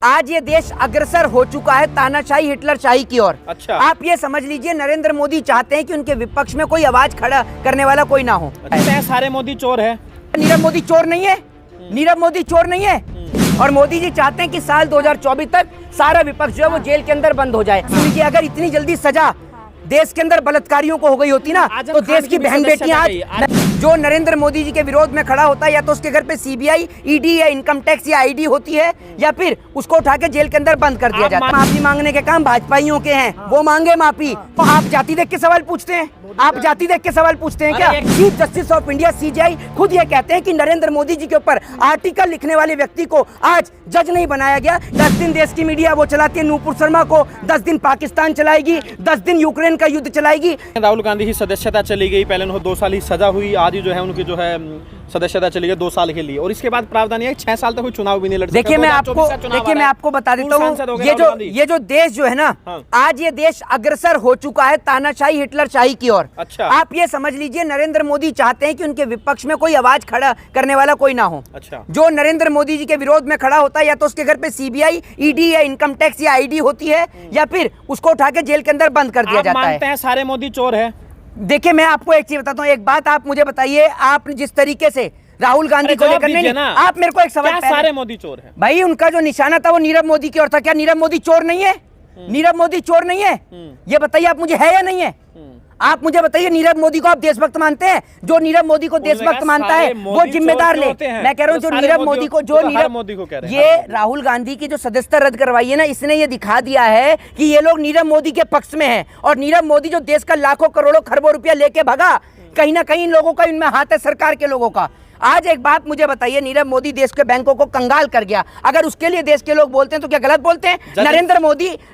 आज ये देश अग्रसर हो चुका है तानाशाही हिटलरशाही की ओर। अच्छा। आप ये समझ लीजिए नरेंद्र मोदी चाहते हैं कि उनके विपक्ष में कोई आवाज खड़ा करने वाला कोई ना हो। अच्छा, सारे मोदी चोर है। नीरव मोदी चोर नहीं है, नीरव मोदी चोर नहीं है। और मोदी जी चाहते हैं कि साल 2024 तक सारा विपक्ष जो है वो जेल के अंदर बंद हो जाए। क्योंकि अगर इतनी जल्दी सजा देश के अंदर बलात्कारियों को हो गई होती ना तो देश की बहन बेटियां आज जो नरेंद्र मोदी जी के विरोध में खड़ा होता है या तो उसके घर पे सीबीआई, ईडी या इनकम टैक्स या आईडी होती है या फिर उसको उठा के जेल के अंदर बंद कर दिया जाता है। माफी मांगने के काम भाजपाइयों के हैं, वो मांगे माफी। तो आप जाति देख के सवाल पूछते हैं? आप जाति देख के सवाल पूछते हैं क्या? Chief justice of India CJI खुद ये कहते हैं कि नरेंद्र मोदी जी के ऊपर आर्टिकल लिखने वाले व्यक्ति को आज जज नहीं बनाया गया। 10 दिन देश की मीडिया वो चलाती है नूपुर शर्मा को, 10 दिन पाकिस्तान चलाएगी, 10 दिन यूक्रेन का युद्ध चलाएगी। राहुल गांधी की सदस्यता चली गई, पहले उनको 2 साल की सजा हुई, आज जो है उनकी जो है सदस्यता चली गई 2 साल के लिए, और इसके बाद प्रावधान है 6 साल तक कोई चुनाव भी नहीं लड़ सकता। देखिए मैं आपको बता देता हूँ, ये जो देश जो है ना, आज ये देश अग्रसर हो चुका है तानाशाही हिटलरशाही की ओर। अच्छा। आप ये समझ लीजिए नरेंद्र मोदी चाहते हैं कि उनके विपक्ष में कोई आवाज खड़ा करने वाला कोई ना हो। अच्छा। जो नरेंद्र मोदी जी के विरोध में खड़ा होता है या तो उसके घर पे सीबीआई, ईडी या इनकम टैक्स या आईडी होती है या फिर उसको उठा के जेल के अंदर बंद कर दिया जाता है। मानते हैं सारे मोदी चोर है? देखिए मैं आपको एक चीज बताता हूँ, एक बात आप मुझे बताइए, आपने जिस तरीके से राहुल गांधी को लेकर नहीं, आप मेरे को एक सवाल, सारे मोदी चोर है भाई? उनका जो निशाना था वो नीरव मोदी की ओर था। क्या नीरव मोदी चोर नहीं है? नीरव मोदी चोर नहीं है? ये बताइए आप मुझे, है या नहीं है? आप मुझे बताइए, नीरव मोदी को आप देशभक्त मानते हैं? जो नीरव मोदी को देशभक्त मानता है वो जिम्मेदार ले। मैं कह रहा हूँ जो नीरव मोदी को, जो नीरव मोदी को कह रहे हैं, ये राहुल गांधी की जो सदस्यता रद्द करवाई है ना, इसने ये दिखा दिया है कि ये लोग नीरव मोदी के पक्ष में हैं। और नीरव मोदी जो देश का लाखों करोड़ों खरबों रुपया लेके भागा, कहीं ना कहीं इन लोगों का इनमें हाथ है, सरकार के लोगों का। आज एक बात मुझे बताइए, नीरव मोदी देश के बैंकों को कंगाल कर गया, अगर उसके लिए देश के लोग बोलते हैं तो क्या गलत बोलते हैं?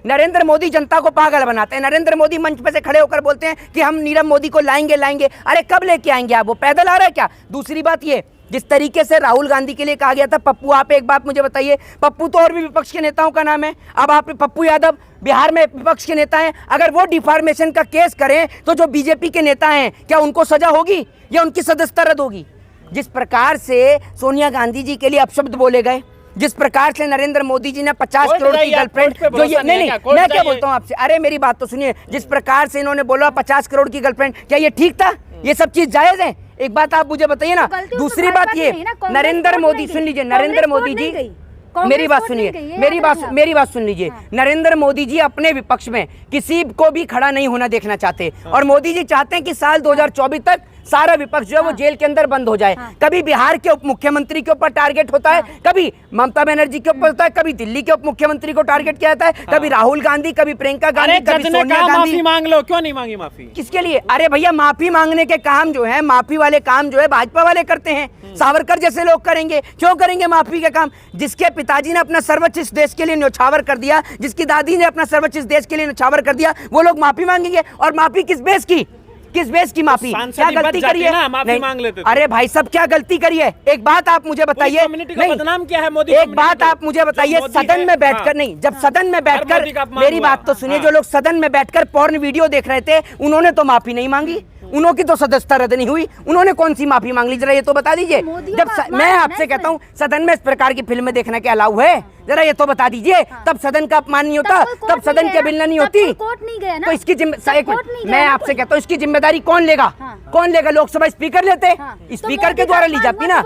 नरेंद्र मोदी जनता को पागल बनाते हैं। नरेंद्र मोदी मंच पे से खड़े होकर बोलते हैं कि हम नीरव मोदी को लाएंगे। अरे कब लेके आएंगे आप? वो पैदल आ रहा है क्या? दूसरी बात ये, जिस तरीके से राहुल गांधी के लिए कहा गया था पप्पू, आप एक बात मुझे बताइए, पप्पू तो और भी विपक्ष के नेताओं का नाम है। अब आप पप्पू यादव बिहार में विपक्ष के नेता हैं, अगर वो डिफॉर्मेशन का केस करें तो जो बीजेपी के नेता हैं क्या उनको सजा होगी या उनकी सदस्यता रद्द होगी? जिस प्रकार से सोनिया गांधी जी के लिए अपशब्द बोले गए, जिस प्रकार से नरेंद्र मोदी जी ने 50 करोड़ की गर्लफ्रेंड, जो ये नहीं, मैं क्या बोलता हूँ आपसे, अरे मेरी बात तो सुनिए, जिस प्रकार से इन्होंने बोला 50 करोड़ की गर्लफ्रेंड, क्या ये ठीक था? ये सब चीज जायज है? एक बात आप मुझे बताइए ना। दूसरी बात ये, नरेंद्र मोदी, सुन लीजिए, नरेंद्र मोदी जी, मेरी बात सुनिए, मेरी बात सुन लीजिए। नरेंद्र मोदी जी अपने विपक्ष में किसी को भी खड़ा नहीं होना देखना चाहते, और मोदी जी चाहते हैं कि साल 2024 तक सारा विपक्ष जो है वो जेल के अंदर बंद हो जाए। कभी बिहार के उप मुख्यमंत्री के ऊपर टारगेट होता है, कभी ममता बनर्जी के ऊपर होता है, कभी दिल्ली के उप मुख्यमंत्री को टारगेट किया जाता है, कभी राहुल गांधी, कभी प्रियंका गांधी, कभी सोनिया गांधी। माफी मांग लो, क्यों नहीं मांगी माफी? किसके लिए? अरे भैया, माफी मांगने के काम जो है, माफी वाले काम जो है भाजपा वाले करते हैं। सावरकर जैसे लोग करेंगे, क्यों करेंगे माफी के काम? जिसके पिताजी ने अपना सर्वोच्च इस देश के लिए न्यौछावर कर दिया, जिसकी दादी ने अपना सर्वोच्च इस देश के लिए न्यौछावर कर दिया, वो लोग माफी मांगेंगे। और माफी किस बेस की? किस बेस की माफी? क्या गलती करी है? माफी मांग लेते। अरे भाई सब क्या गलती करी है? एक बात आप मुझे बताइए, बदनाम क्या है मोदी? एक बात आप मुझे बताइए, सदन में बैठकर नहीं, जब सदन में बैठकर, मेरी बात तो सुनिए, जो लोग सदन में बैठकर पोर्न वीडियो देख रहे थे उन्होंने तो माफी नहीं मांगी, उनकी तो सदस्यता रद्द नहीं हुई, उन्होंने कौन सी माफी मांग ली? जरा ये तो बता दीजिए। जब मैं आपसे कहता हूँ सदन में इस प्रकार की फिल्में देखना क्या अलाउ है? जरा ये तो बता दीजिए। तब सदन का अपमान नहीं होता, तब सदन की अवहेलना नहीं होती। तो इसकी मैं आपसे कहता हूँ, इसकी जिम्मेदारी कौन लेगा? कौन लेगा? लोकसभा स्पीकर लेते, स्पीकर के द्वारा ली जाती ना।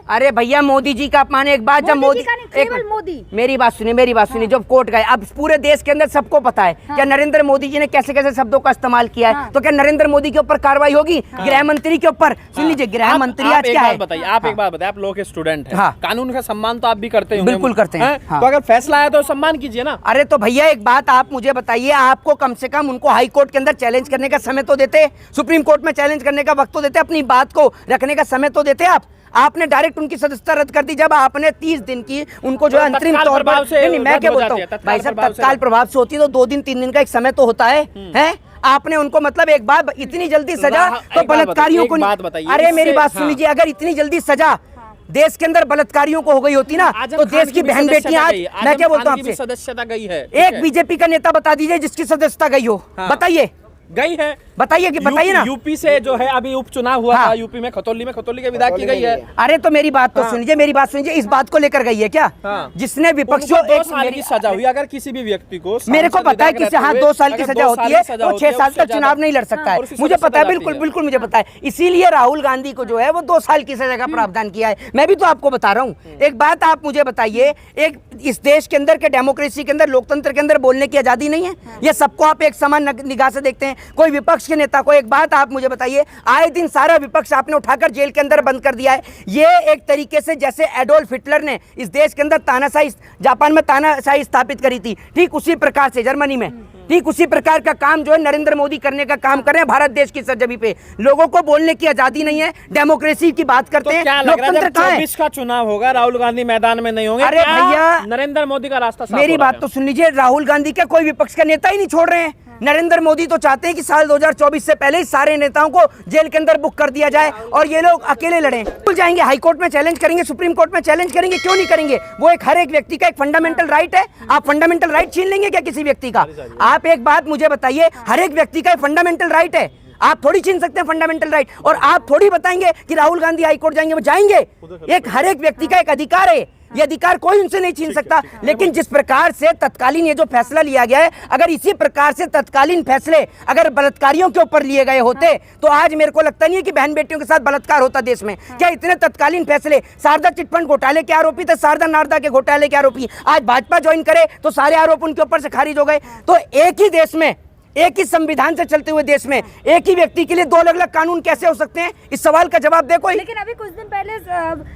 अरे भैया, मोदी जी का अपमान एक बात, जब मोदी, मेरी बात सुनिए, जब कोर्ट गए, अब पूरे देश के अंदर सबको पता है क्या नरेंद्र मोदी जी ने कैसे कैसे शब्दों का इस्तेमाल किया है। तो क्या नरेंद्र मोदी के ऊपर कार्रवाई होगी? गृह मंत्री के ऊपर? सुन लीजिए, गृह मंत्री आज क्या है? बताइए, आप एक बात बताइए, आप लोग के स्टूडेंट हैं, कानून का सम्मान तो आप भी करते हैं? बिल्कुल करते हैं। तो अगर फैसला आया तो सम्मान कीजिए ना। अरे तो भैया एक बात आप मुझे बताइए, आपको कम से कम उनको हाई कोर्ट के अंदर चैलेंज करने का समय तो देते, सुप्रीम कोर्ट में चैलेंज करने का वक्त तो देते, अपनी बात को रखने का समय तो देते। आपने डायरेक्ट उनकी सदस्यता रद्द कर दी, जब आपने 30 दिन की उनको जो है अंतरिम तौर पर, नहीं मैं क्या बोलता हूँ भाई साहब, तत्काल प्रभाव से होती है तो 2 दिन 3 दिन का एक समय तो होता है। आपने उनको मतलब एक बार इतनी जल्दी सजा तो बलात्कारियों को, अरे मेरी बात सुन लीजिए, अगर इतनी जल्दी सजा देश के अंदर बलात्कारियों को हो गई होती ना तो देश की बहन बेटियां आज, मैं क्या बोलता हूँ आपसे, सदस्यता गई है। एक बीजेपी का नेता बता दीजिए जिसकी सदस्यता गई हो, बताइए। गई है। बताइए कि बताइए ना। यूपी से जो है अभी उपचुनाव हुआ हाँ। था यूपी में खतौली के विधायक की गई है। अरे तो मेरी बात तो सुनिए, मेरी बात सुनिए, इस बात को लेकर गई है क्या? हाँ। जिसने विपक्षियों उनको 2 साल की सजा हुई, अगर किसी भी व्यक्ति को, मेरे को पता है कि हाँ 2 साल की सजा होती है, वो 6 साल तक चुनाव नहीं लड़ सकता है, मुझे पता है, बिल्कुल बिल्कुल मुझे पता है। इसीलिए राहुल गांधी को जो है वो 2 साल की सजा का प्रावधान किया है। मैं भी तो आपको बता रहा हूँ। एक बात आप मुझे बताइए, एक इस देश के अंदर के डेमोक्रेसी के अंदर, लोकतंत्र के अंदर बोलने की आजादी नहीं है? ये सबको आप एक समान निगाह से देखते हैं? कोई विपक्ष के नेता को, एक बात आप मुझे बताइए, आए दिन सारा विपक्ष आपने उठाकर जेल के अंदर बंद कर दिया है। ये एक तरीके से जैसे एडोल्फ हिटलर ने इस देश के अंदर तानाशाही, जापान में तानाशाही स्थापित करी थी, ठीक उसी प्रकार से जर्मनी में, ठीक उसी प्रकार का काम जो है नरेंद्र मोदी करने का काम कर रहे हैं भारत देश की सरजमी पे। लोगों को बोलने की आजादी नहीं है, डेमोक्रेसी की बात करते हैं, लोकतंत्र कहाँ है? 24 का चुनाव होगा, राहुल गांधी मैदान में नहीं होंगे। अरे भैया, नरेंद्र मोदी का रास्ता साफ मेरी हो रहा बात है। तो सुन लीजिए, राहुल गांधी का कोई विपक्ष का नेता ही नहीं छोड़ रहे हैं। नरेंद्र मोदी तो चाहते हैं कि साल 2024 से पहले ही सारे नेताओं को जेल के अंदर बुक कर दिया जाए और ये लोग अकेले लड़ें। भूल जाएंगे, हाई कोर्ट में चैलेंज करेंगे, सुप्रीम कोर्ट में चैलेंज करेंगे, क्यों नहीं करेंगे? वो एक हर एक व्यक्ति का एक फंडामेंटल राइट है। आप फंडामेंटल राइट छीन लेंगे क्या किसी व्यक्ति का? आप एक बात मुझे बताइए, हर एक व्यक्ति का फंडामेंटल राइट है, आप थोड़ी छीन सकते हैं फंडामेंटल राइट। और आप थोड़ी बताएंगे कि राहुल गांधी हाई कोर्ट जाएंगे, वो जाएंगे। एक हर एक व्यक्ति का एक अधिकार है, ये अधिकार कोई उनसे नहीं छीन सकता। लेकिन जिस प्रकार से तत्कालीन ये जो फैसला लिया गया है, अगर इसी प्रकार से तत्कालीन फैसले अगर बलात्कारियों के ऊपर लिए गए होते तो आज मेरे को लगता नहीं है कि बहन बेटियों के साथ बलात्कार होता देश में। क्या इतने तत्कालीन फैसले? शारदा चिटफंड घोटाले के आरोपी थे, शारदा नारदा के घोटाले के आरोपी आज भाजपा ज्वाइन करे तो सारे आरोप उनके ऊपर से खारिज हो गए। तो एक ही देश में, एक ही संविधान से चलते हुए देश में एक ही व्यक्ति के लिए 2 अलग अलग कानून कैसे हो सकते हैं? इस सवाल का जवाब दे कोई। लेकिन अभी कुछ दिन पहले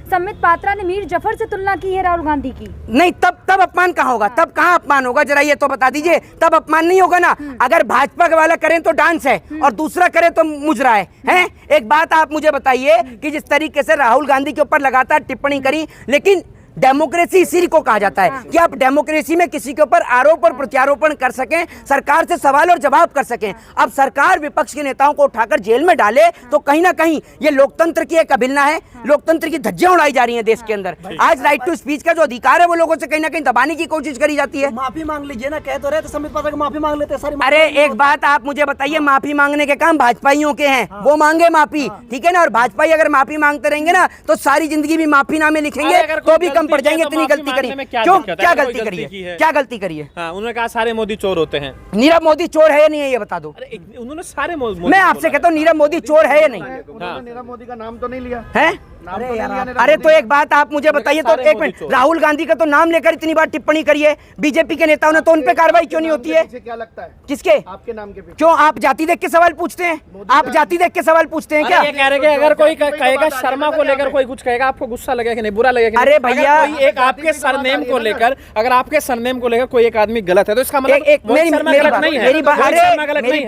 संबित पात्रा ने मीर जफर से तुलना की है राहुल गांधी की। नहीं, तब अपमान कहाँ होगा? तब कहाँ अपमान होगा? जरा ये तो बता दीजिए, तब अपमान नहीं होगा ना। अगर भाजपा वाला करें तो डांस है और दूसरा करे तो मुजरा है? एक बात आप मुझे बताइए कि जिस तरीके से राहुल गांधी के ऊपर लगातार टिप्पणी करी, लेकिन डेमोक्रेसी इसी को कहा जाता है कि आप डेमोक्रेसी में किसी के ऊपर आरोप और प्रत्यारोपण कर सकें, सरकार से सवाल और जवाब कर सकें। अब सरकार विपक्ष के नेताओं को उठाकर जेल में डाले तो कहीं ना कहीं ये लोकतंत्र की एक अवहेलना है, लोकतंत्र की धज्जियां उड़ाई जा रही हैं देश के अंदर। आज राइट टू स्पीच का जो अधिकार है वो लोगों से कहीं ना कहीं दबाने की कोशिश करी जाती है। माफी मांग लीजिए ना, कह तो रहे थे संबित पात्रा को माफी मांग लेते सारी। अरे एक बात आप मुझे बताइए, माफी मांगने के काम भाजपाइयों के हैं, वो मांगे माफी, ठीक है ना? और भाजपाई अगर माफी मांगते रहेंगे ना तो सारी जिंदगी भी माफी नामे लिखेंगे तो भी कम पड़ जाएंगे। इतनी गलती करी क्यों? क्या गलती करी है? क्या गलती करी है? हाँ, उन्होंने कहा सारे मोदी चोर होते हैं। नीरव मोदी चोर है या नहीं है ये बता दो। उन्होंने सारे मैं आपसे कहता हूँ नीरव मोदी चोर है या नहीं? नीरव मोदी का नाम तो नहीं लिया है? अरे तो एक बात आप मुझे बताइए, तो एक मिनट, राहुल गांधी का तो नाम लेकर इतनी बार टिप्पणी करी है बीजेपी के नेताओं ने, तो उन पे कार्रवाई क्यों नहीं होती है? क्या लगता है किसके? आपके नाम के पीछे? क्यों आप जाति देख के सवाल पूछते हैं? आप जाति देख के सवाल पूछते हैं क्या? ये कह रहे हैं अगर कोई कहेगा शर्मा को लेकर कोई कुछ कहेगा, आपको गुस्सा लगेगा कि नहीं, बुरा लगेगा? अरे भैया, एक आपके सरनेम को लेकर, अगर आपके सरनेम को लेकर कोई एक आदमी गलत है तो इसका मतलब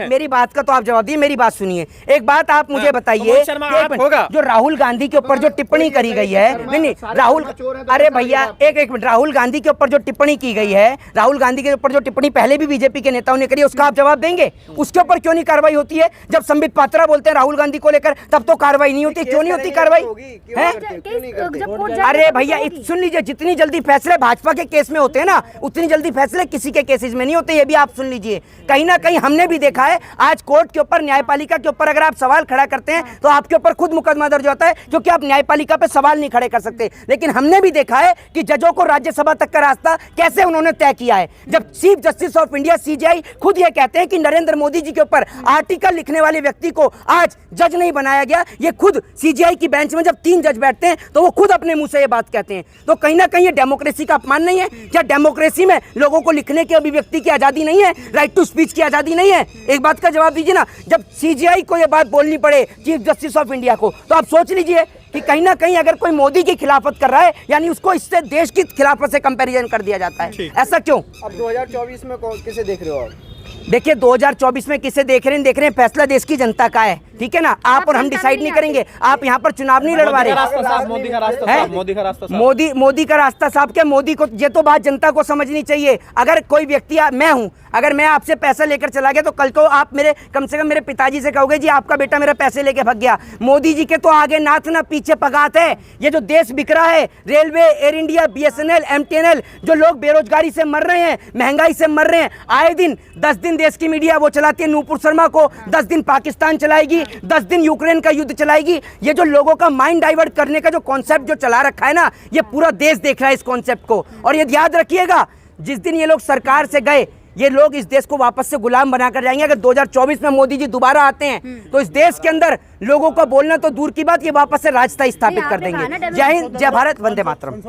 मेरी बात का तो आप जवाब दिए, मेरी बात सुनिए। एक बात आप मुझे बताइए, जो राहुल गांधी के ऊपर जो टिप्पणी करी गई है, नहीं राहुल, अरे भैया एक मिनट, राहुल गांधी के ऊपर जो टिप्पणी की गई है, राहुल गांधी के ऊपर जो टिप्पणी पहले भी बीजेपी के नेताओं ने करी है, उसका आप जवाब देंगे? उसके ऊपर क्यों नहीं कार्रवाई होती है? जब संबित पात्रा बोलते हैं राहुल गांधी को लेकर तब तो कार्रवाई नहीं होती, क्यों नहीं होती कार्रवाई? अरे भैया सुन लीजिए, जितनी जल्दी फैसले भाजपा के केस में होते हैं ना, उतनी जल्दी फैसले किसी के केसेस में नहीं होते, ये भी आप सुन लीजिए। कहीं ना कहीं हमने भी देखा है, आज कोर्ट के ऊपर, न्यायपालिका के ऊपर अगर आप सवाल खड़ा करते हैं तो आपके ऊपर खुद मुकदमा दर्ज होता है, क्योंकि आप न्यायपालिका पे सवाल नहीं खड़े कर सकते। लेकिन हमने भी देखा है कि जजों को राज्यसभा तक का रास्ता कैसे उन्होंने तय किया है, जब chief justice of India CJI खुद ये कहते हैं कि नरेंद्र मोदी जी के ऊपर आर्टिकल लिखने वाले व्यक्ति को आज जज नहीं बनाया गया। ये खुद सीजेआई की बेंच में जब 3 जज बैठते हैं तो वो खुद अपने मुंह से ये बात कहते हैं। तो कहीं ना कहीं ये डेमोक्रेसी का अपमान नहीं है क्या? डेमोक्रेसी में लोगों को लिखने की, अभिव्यक्ति की आजादी नहीं है, राइट टू स्पीच की आजादी नहीं है? एक बात का जवाब दीजिए ना। जब सीजेआई को ये बात बोलनी पड़े, चीफ जस्टिस ऑफ इंडिया को, तो आप सोच लीजिए कि कहीं ना कहीं अगर कोई मोदी की खिलाफत कर रहा है, यानी उसको इससे देश की खिलाफत से कंपैरिजन कर दिया जाता है। ऐसा क्यों? अब 2024 में किसे देख रहे हो आप? देखिए 2024 में किसे देख रहे हैं, फैसला देश की जनता का है। ठीक है ना, आप और हम डिसाइड नहीं करेंगे। आप यहाँ पर चुनाव नहीं लड़वा रहे। रास्ता साफ, मोदी का रास्ता है? साफ, मोदी का रास्ता साफ। मोदी का रास्ता साहब क्या, मोदी को ये तो बात जनता को समझनी चाहिए। अगर कोई व्यक्ति मैं हूं, अगर मैं आपसे पैसा लेकर चला गया तो कल को आप मेरे कम से कम मेरे पिताजी से कहोगे जी आपका बेटा मेरे पैसे लेके भाग गया। मोदी जी के तो आगे नाथ ना पीछे पगात है। ये जो देश बिक रहा है, railway, air India, BSNL, MTNL, जो लोग बेरोजगारी से मर रहे हैं, महंगाई से मर रहे हैं, आए दिन 10 दिन देश की मीडिया वो चलाती है नूपुर शर्मा को, 10 दिन पाकिस्तान चलाएगी, 10 दिन यूक्रेन का युद्ध चलाएगी। ये जो लोगों का माइंड डाइवर्ट करने का जो कॉन्सेप्ट जो चला रखा है ना, ये पूरा देश देख रहा है इस कॉन्सेप्ट को। और ये याद रखिएगा, जिस दिन ये लोग सरकार से गए, ये लोग इस देश को वापस से गुलाम बनाकर जाएंगे। अगर 2024 में मोदी जी दोबारा आते हैं तो इस देश के अंदर लोगों को बोलना तो दूर की बात, ये वापस से राजता स्थापित कर देंगे। जय हिंद, जय भारत, वंदे मातरम।